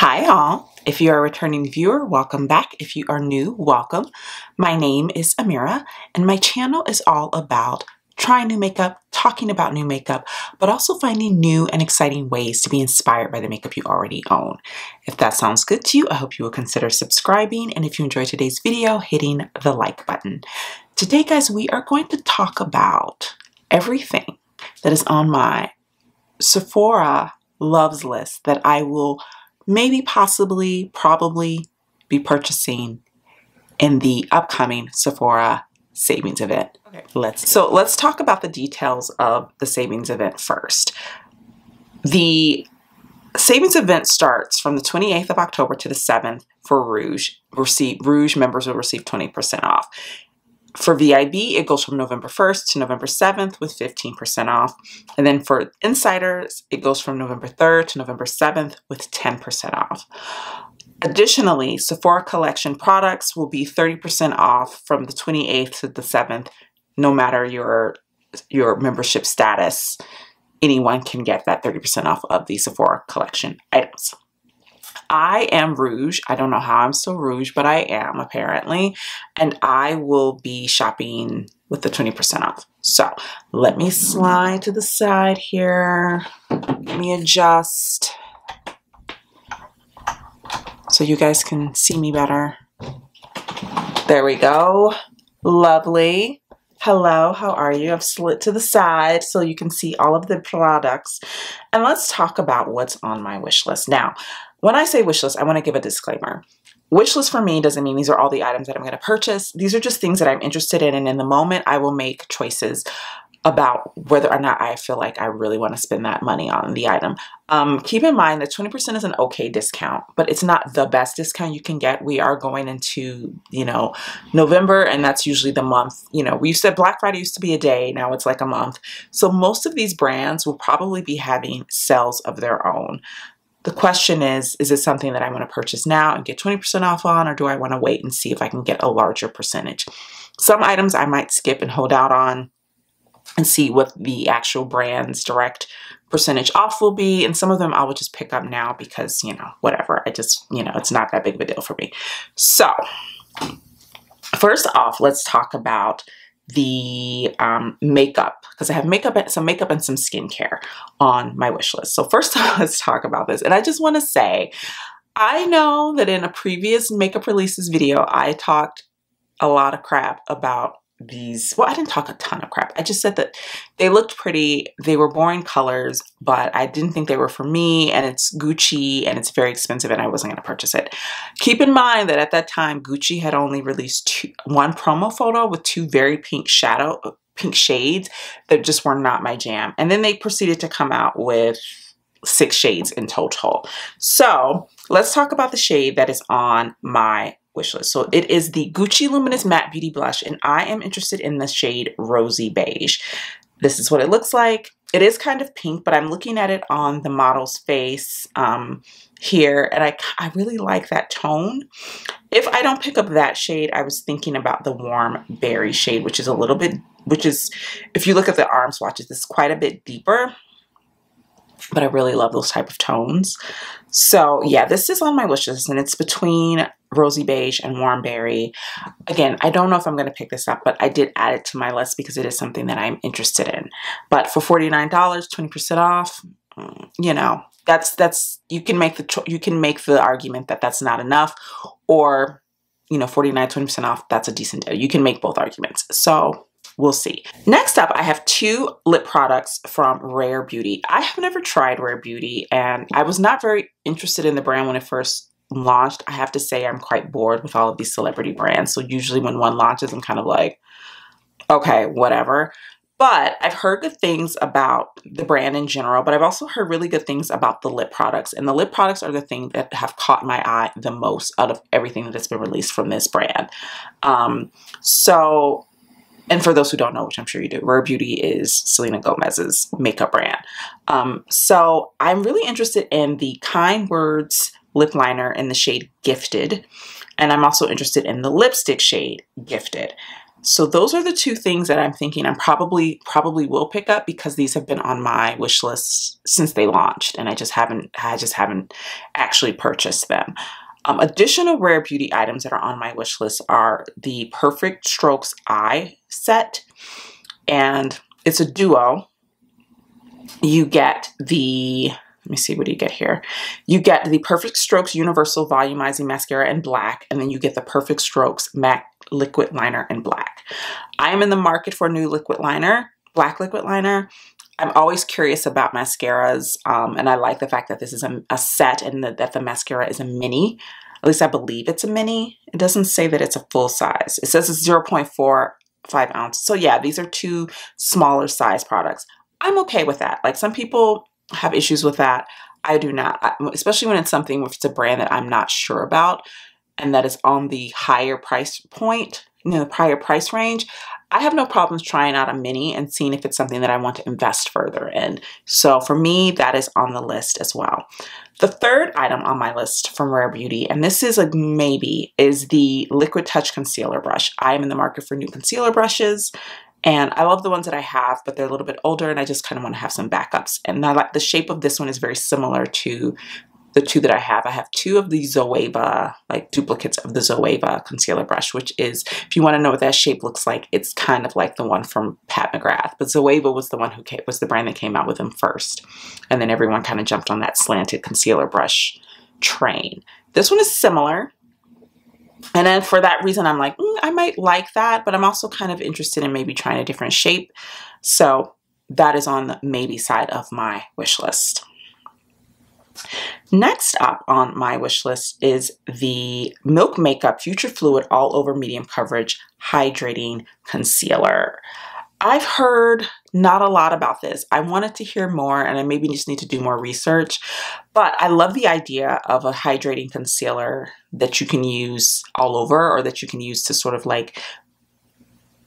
Hi all. If you are a returning viewer, welcome back. If you are new, welcome. My name is Amira and my channel is all about trying new makeup, talking about new makeup, but also finding new and exciting ways to be inspired by the makeup you already own. If that sounds good to you, I hope you will consider subscribing, and if you enjoyed today's video, hitting the like button. Today, guys, we are going to talk about everything that is on my Sephora loves list that I will maybe, possibly, probably be purchasing in the upcoming Sephora savings event. Okay, let's talk about the details of the savings event first. The savings event starts from the 28th of October to the 7th for Rouge. Rouge members will receive 20% off. For VIB, it goes from November 1st to November 7th with 15% off. And then for Insiders, it goes from November 3rd to November 7th with 10% off. Additionally, Sephora collection products will be 30% off from the 28th to the 7th, no matter your membership status. Anyone can get that 30% off of the Sephora collection items. I am Rouge. I don't know how I'm still Rouge, but I am apparently. And I will be shopping with the 20% off. So let me slide to the side here. Let me adjust so you guys can see me better. There we go. Lovely. Hello, how are you? I've slid to the side so you can see all of the products. And let's talk about what's on my wish list. Now, when I say wish list, I want to give a disclaimer. Wish list for me doesn't mean these are all the items that I'm going to purchase. These are just things that I'm interested in, and in the moment I will make choices about whether or not I feel like I really want to spend that money on the item. Keep in mind that 20% is an okay discount, but it's not the best discount you can get. We are going into, November, and that's usually the month. We used to, Black Friday used to be a day. Now it's like a month. So most of these brands will probably be having sales of their own. The question is it something that I want to purchase now and get 20% off on, or do I want to wait and see if I can get a larger percentage? Some items I might skip and hold out on and see what the actual brand's direct percentage off will be. And some of them I will just pick up now because, whatever. It's not that big of a deal for me. So first off, let's talk about the makeup, because I have some makeup and some skincare on my wish list. So first off, let's talk about this. And I just want to say, I know that in a previous makeup releases video, I talked a lot of crap about these. Well, I didn't talk a ton of crap. I just said that they looked pretty. They were boring colors, but I didn't think they were for me, and it's Gucci and it's very expensive and I wasn't going to purchase it. Keep in mind that at that time, Gucci had only released one promo photo with two very pink shades that just were not my jam. And then they proceeded to come out with 6 shades in total. So let's talk about the shade that is on my wish list. So it is the Gucci Luminous Matte Beauty Blush, and I am interested in the shade Rosy Beige. This is what it looks like. It is kind of pink, but I'm looking at it on the model's face here, and I really like that tone. If I don't pick up that shade, I was thinking about the Warm Berry shade, which is if you look at the arm swatches, this is quite a bit deeper. But I really love those type of tones. So yeah, this is on my wish list, and it's between Rosy Beige and Warm Berry. Again, I don't know if I'm going to pick this up, but I did add it to my list because it is something that I'm interested in. But for $49, 20% off, that's you can make the argument that that's not enough, or $49, 20% off, that's a decent deal. You can make both arguments. So we'll see. Next up, I have 2 lip products from Rare Beauty. I have never tried Rare Beauty, and I was not very interested in the brand when it first launched. I have to say I'm quite bored with all of these celebrity brands. So usually when one launches, I'm kind of like, okay, whatever. But I've heard good things about the brand in general, but I've also heard really good things about the lip products. And the lip products are the thing that have caught my eye the most out of everything that's been released from this brand. And for those who don't know, which I'm sure you do, Rare Beauty is Selena Gomez's makeup brand. So I'm really interested in the Kind Words lip liner in the shade Gifted. And I'm also interested in the lipstick shade Gifted. So those are the two things that I'm thinking I'm probably will pick up, because these have been on my wish list since they launched, and I just haven't actually purchased them. Additional rare beauty items that are on my wish list are the Perfect Strokes eye set, and it's a duo. You get the, let me see, what do you get here? You get the Perfect Strokes Universal Volumizing Mascara in black, and then you get the Perfect Strokes Matte Liquid Liner in black. I am in the market for a new liquid liner, black liquid liner. I'm always curious about mascaras, and I like the fact that this is a set, and that the mascara is a mini. At least I believe it's a mini. It doesn't say that it's a full size. It says it's 0.45 ounces. So yeah, these are two smaller size products. I'm okay with that. Like, some people have issues with that. I do not, especially when it's something, if it's a brand that I'm not sure about and that is on the higher price point, you know, the higher price range. I have no problems trying out a mini and seeing if it's something that I want to invest further in. So for me, that is on the list as well. The third item on my list from Rare Beauty, and this is a maybe, is the Liquid Touch Concealer Brush. I am in the market for new concealer brushes, and I love the ones that I have, but they're a little bit older, and I just kind of want to have some backups. And I like the shape of this one is very similar to the two that I have. I have two of the Zoeva, like duplicates of the Zoeva concealer brush, which is, if you want to know what that shape looks like, it's kind of like the one from Pat McGrath. But Zoeva was the one who was the brand that came out with them first. And then everyone kind of jumped on that slanted concealer brush train. This one is similar. And then for that reason, I'm like, I might like that, but I'm also kind of interested in maybe trying a different shape. So that is on the maybe side of my wish list. Next up on my wish list is the Milk Makeup Future Fluid All Over Medium Coverage Hydrating Concealer. I've heard not a lot about this. I wanted to hear more, and I maybe just need to do more research, but I love the idea of a hydrating concealer that you can use all over, or that you can use to sort of like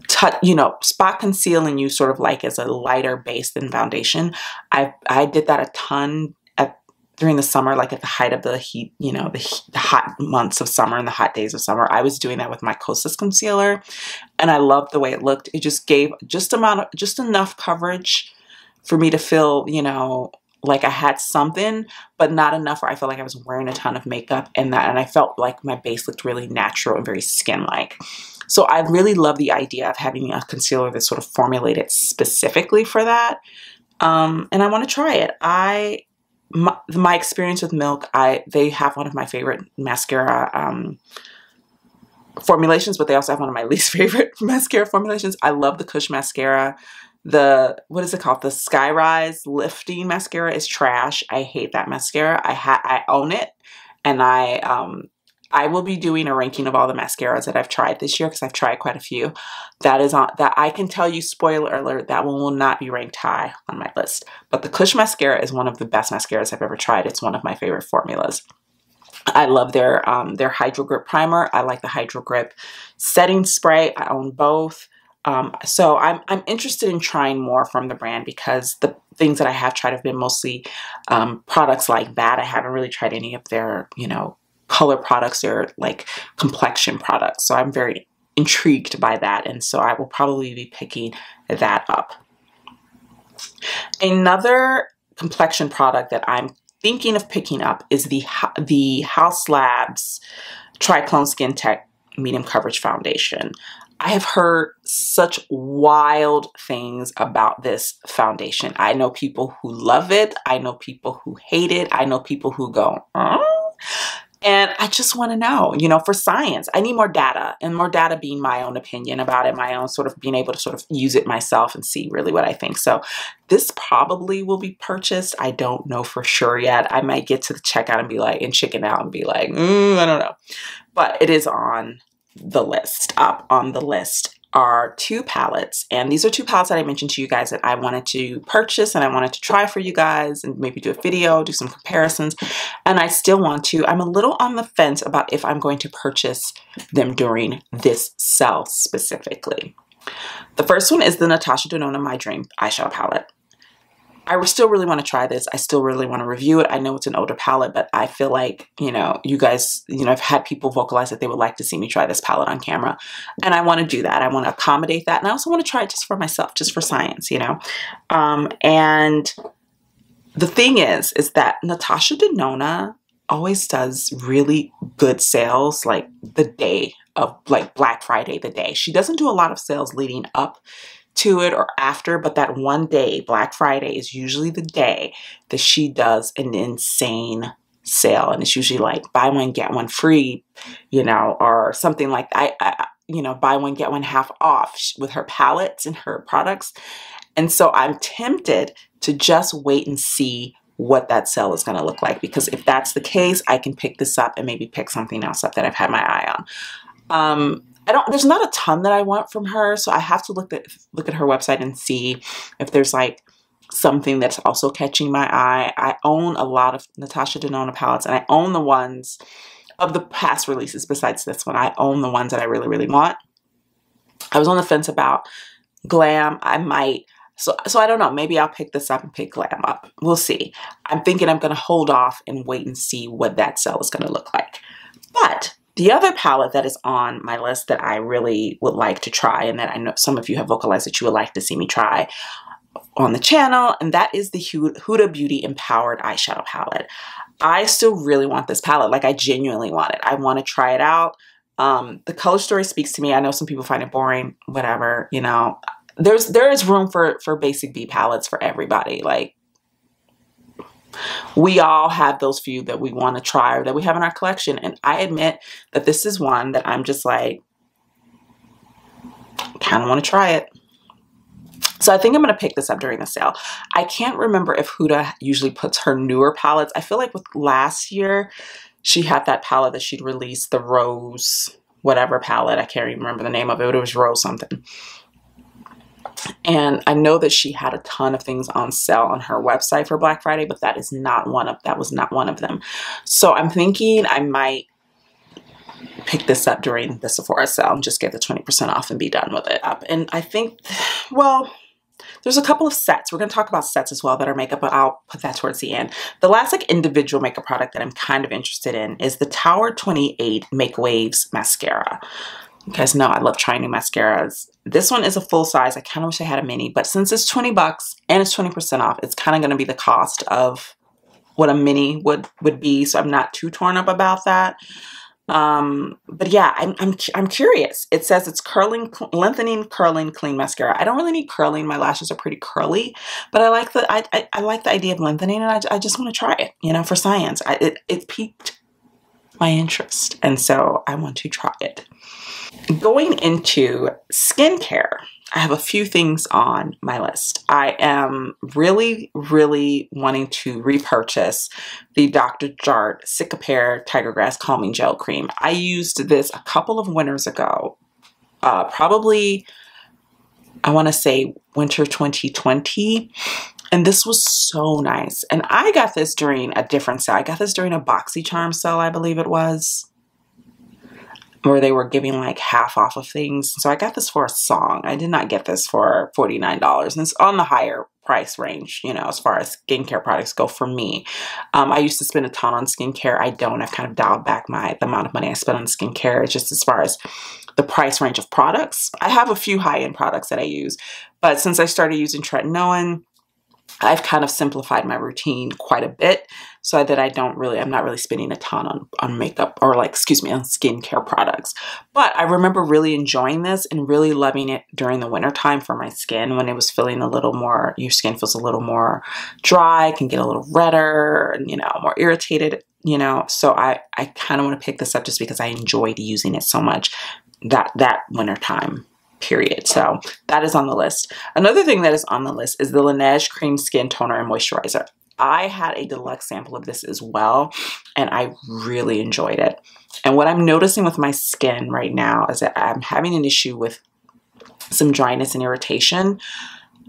touch, you know, spot conceal and use sort of like as a lighter base than foundation. I did that a ton during the summer, like at the height of the heat, you know, the hot months of summer and the hot days of summer. I was doing that with my Kosas concealer, and I loved the way it looked. It just gave just enough coverage for me to feel, you know, like I had something, but not enough where I felt like I was wearing a ton of makeup, and I felt like my base looked really natural and very skin-like. So I really love the idea of having a concealer that's sort of formulated specifically for that. And I want to try it. My experience with Milk, they have one of my favorite mascara formulations, but they also have one of my least favorite mascara formulations. I love the Kush mascara. What is it called? The Skyrise Lifting Mascara is trash. I hate that mascara. I own it, and I will be doing a ranking of all the mascaras that I've tried this year, because I've tried quite a few. That I can tell you, spoiler alert, that one will not be ranked high on my list. But the Kush mascara is one of the best mascaras I've ever tried. It's one of my favorite formulas. I love their Hydro Grip primer. I like the Hydro Grip setting spray. I own both. So I'm interested in trying more from the brand, because the things that I have tried have been mostly products like that. I haven't really tried any of their, you know, color products or like complexion products. So I'm very intrigued by that, and so I will probably be picking that up. Another complexion product that I'm thinking of picking up is the Haus Labs Triclone Skin Tech Medium Coverage Foundation. I have heard such wild things about this foundation. I know people who love it. I know people who hate it. I know people who go, And I just want to know, you know, for science, I need more data, and more data being my own opinion about it, my own sort of being able to sort of use it myself and see really what I think. So this probably will be purchased. I don't know for sure yet. I might get to the checkout and be like, and chicken out and be like, I don't know. But it is on the list. Up on the list are two palettes, and these are two palettes that I mentioned to you guys that I wanted to purchase and I wanted to try for you guys and maybe do a video, do some comparisons, and I still want to. I'm a little on the fence about if I'm going to purchase them during this sale specifically. The first one is the Natasha Denona My Dream eyeshadow palette. I still really want to try this. I still really want to review it. I know it's an older palette, but I feel like, you know, you guys, you know, I've had people vocalize that they would like to see me try this palette on camera. And I want to do that. I want to accommodate that. And I also want to try it just for myself, just for science, you know. And the thing is that Natasha Denona always does really good sales like the day of, like, Black Friday, the day. She doesn't do a lot of sales leading up to it or after, but that one day, Black Friday, is usually the day that she does an insane sale. And it's usually like buy one, get one free, you know, or something like that. You know, buy one, get one half off with her palettes and her products. And so I'm tempted to just wait and see what that sale is going to look like, because if that's the case, I can pick this up and maybe pick something else up that I've had my eye on. There's not a ton that I want from her, so I have to look at her website and see if there's like something that's also catching my eye. I own a lot of Natasha Denona palettes, and I own the ones of the past releases besides this one. I own the ones that I really, really want. I was on the fence about Glam. I might, so I don't know, maybe I'll pick this up and pick Glam up. We'll see. I'm thinking I'm going to hold off and wait and see what that sale is going to look like. But the other palette that is on my list that I really would like to try, and that I know some of you have vocalized that you would like to see me try on the channel, and that is the Huda Beauty Empowered Eyeshadow Palette. I still really want this palette. Like, I genuinely want it. I want to try it out. The color story speaks to me. I know some people find it boring, whatever, you know. There is room for basic B palettes for everybody. Like, we all have those few that we want to try or that we have in our collection. And I admit that this is one that I'm just like, kind of want to try it. So I think I'm going to pick this up during the sale. I can't remember if Huda usually puts her newer palettes. I feel like with last year, she had that palette that she'd released, the Rose whatever palette. I can't even remember the name of it. It was Rose something. And I know that she had a ton of things on sale on her website for Black Friday, but that was not one of them. So I'm thinking I might pick this up during the Sephora sale and just get the 20% off and be done with it. And I think, well, there's a couple of sets. We're going to talk about sets as well that are makeup, but I'll put that towards the end. The last like individual makeup product that I'm kind of interested in is the Tower 28 Make Waves Mascara. You guys know I love trying new mascaras. This one is a full size. I kind of wish I had a mini, but since it's 20 bucks and it's 20% off, it's kind of going to be the cost of what a mini would be. So I'm not too torn up about that. But yeah, I'm curious. It says it's curling, lengthening, curling, clean mascara. I don't really need curling. My lashes are pretty curly, but I like I like the idea of lengthening, and I just want to try it, you know, for science. It piqued my interest, and so I want to try it. Going into skincare, I have a few things on my list. I am really, really wanting to repurchase the Dr. Jart Cicapair Tiger Grass Calming Gel Cream. I used this a couple of winters ago, probably, I want to say winter 2020. And this was so nice. And I got this during a different sale. I got this during a BoxyCharm sale, I believe it was, where they were giving like half off of things. So I got this for a song. I did not get this for $49. And it's on the higher price range, you know, as far as skincare products go for me. I used to spend a ton on skincare. I don't. I've kind of dialed back the amount of money I spend on skincare. Just as far as the price range of products. I have a few high-end products that I use. But since I started using tretinoin, I've kind of simplified my routine quite a bit so that I'm not really spending a ton on makeup or on skincare products. But I remember really enjoying this and really loving it during the winter time for my skin when it was feeling a little more, your skin feels a little more dry, can get a little redder and, you know, more irritated, you know. So I kind of want to pick this up just because I enjoyed using it so much that winter time. Period. So that is on the list. Another thing that is on the list is the Laneige Cream Skin Toner and Moisturizer. I had a deluxe sample of this as well, and I really enjoyed it. And what I'm noticing with my skin right now is that I'm having an issue with some dryness and irritation,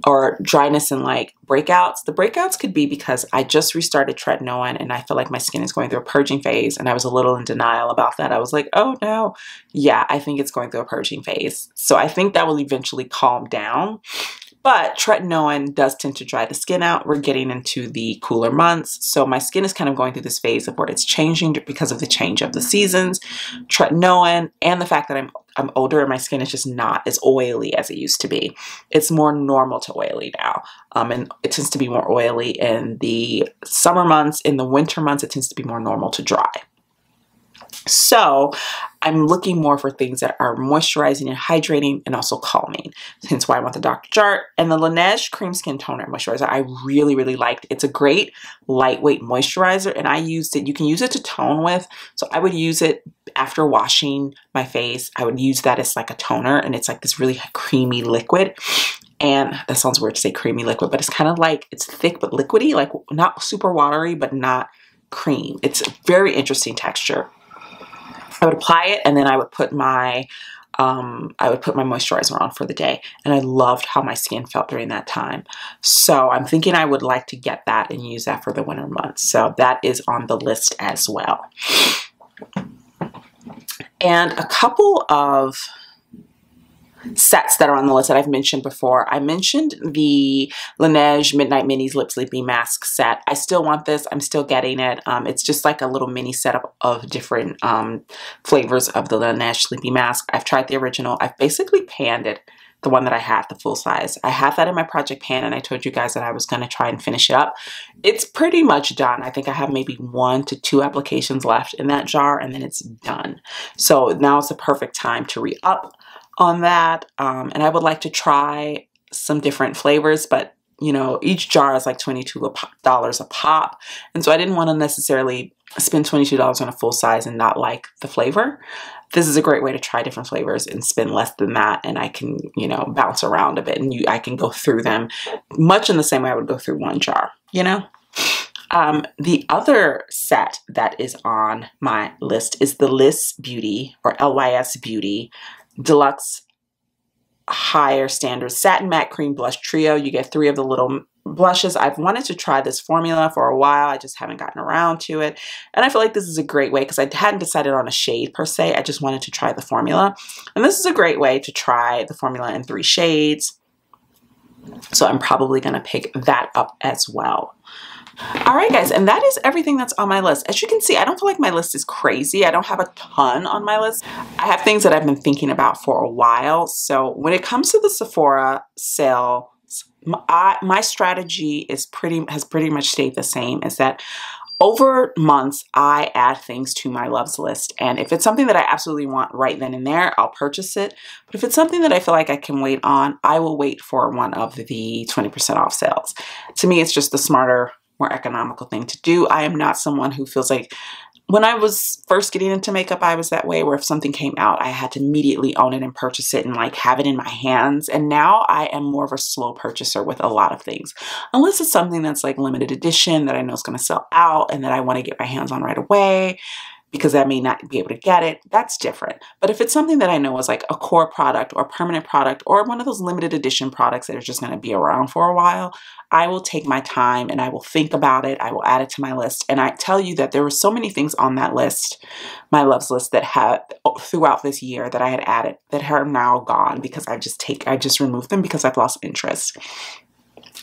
or dryness and like breakouts. The breakouts could be because I just restarted tretinoin and I feel like my skin is going through a purging phase, and I was a little in denial about that. I was like, oh no, yeah, I think it's going through a purging phase. So I think that will eventually calm down. But tretinoin does tend to dry the skin out. We're getting into the cooler months. So my skin is kind of going through this phase of where it's changing because of the change of the seasons. Tretinoin and the fact that I'm older and my skin is just not as oily as it used to be. It's more normal to oily now. And it tends to be more oily in the summer months. In the winter months, it tends to be more normal to dry. So I'm looking more for things that are moisturizing and hydrating and also calming. Hence why I want the Dr. Jart. And the Laneige Cream Skin Toner Moisturizer I really, really liked. It's a great lightweight moisturizer and I used it. You can use it to tone with. So I would use it after washing my face. I would use that as like a toner and it's like this really creamy liquid. And that sounds weird to say creamy liquid, but it's kind of like, it's thick but liquidy, like not super watery, but not cream. It's a very interesting texture. I would apply it and then I would put my moisturizer on for the day. And I loved how my skin felt during that time. So I'm thinking I would like to get that and use that for the winter months. So that is on the list as well. And a couple of sets that are on the list that I've mentioned before. I mentioned the Laneige Midnight Minis Lip Sleeping Mask set. I still want this. I'm still getting it. It's just like a little mini setup of different flavors of the Laneige Sleeping Mask. I've tried the original. I've basically panned it, the one that I had, the full size. I have that in my project pan and I told you guys that I was going to try and finish it up. It's pretty much done. I think I have maybe 1 to 2 applications left in that jar and then it's done. So now is the perfect time to re-up on that. And I would like to try some different flavors, but you know, each jar is like $22 a pop. And so I didn't want to necessarily spend $22 on a full size and not like the flavor. This is a great way to try different flavors and spend less than that. And I can, you know, bounce around a bit and I can go through them much in the same way I would go through one jar, you know? The other set that is on my list is the Lys Beauty or LYS Beauty Deluxe Higher Standard Satin Matte Cream Blush Trio. You get 3 of the little blushes. I've wanted to try this formula for a while. I just haven't gotten around to it. And I feel like this is a great way because I hadn't decided on a shade per se. I just wanted to try the formula. And this is a great way to try the formula in 3 shades. So I'm probably going to pick that up as well. All right, guys, and that is everything that's on my list. As you can see, I don't feel like my list is crazy. I don't have a ton on my list. I have things that I've been thinking about for a while. So when it comes to the Sephora sale, my strategy has pretty much stayed the same, is that over months, I add things to my loves list. And if it's something that I absolutely want right then and there, I'll purchase it. But if it's something that I feel like I can wait on, I will wait for one of the 20% off sales. To me, it's just the smarter, more economical thing to do. I am not someone who feels like, when I was first getting into makeup, I was that way, where if something came out, I had to immediately own it and purchase it and like have it in my hands. And now I am more of a slow purchaser with a lot of things. Unless it's something that's like limited edition that I know is going to sell out and that I want to get my hands on right away, because I may not be able to get it, that's different. But if it's something that I know is like a core product or a permanent product or one of those limited edition products that are just going to be around for a while, I will take my time and I will think about it. I will add it to my list. And I tell you that there were so many things on that list, my loves list, that had throughout this year that I had added that are now gone because I just removed them because I've lost interest.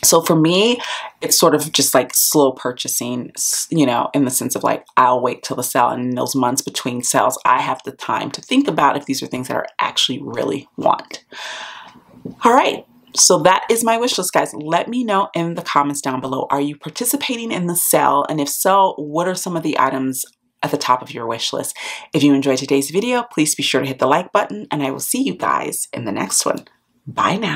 So for me, it's sort of just like slow purchasing, you know, in the sense of like, I'll wait till the sale, and in those months between sales, I have the time to think about if these are things that I actually really want. All right. So that is my wish list, guys. Let me know in the comments down below. Are you participating in the sale? And if so, what are some of the items at the top of your wish list? If you enjoyed today's video, please be sure to hit the like button, and I will see you guys in the next one. Bye now.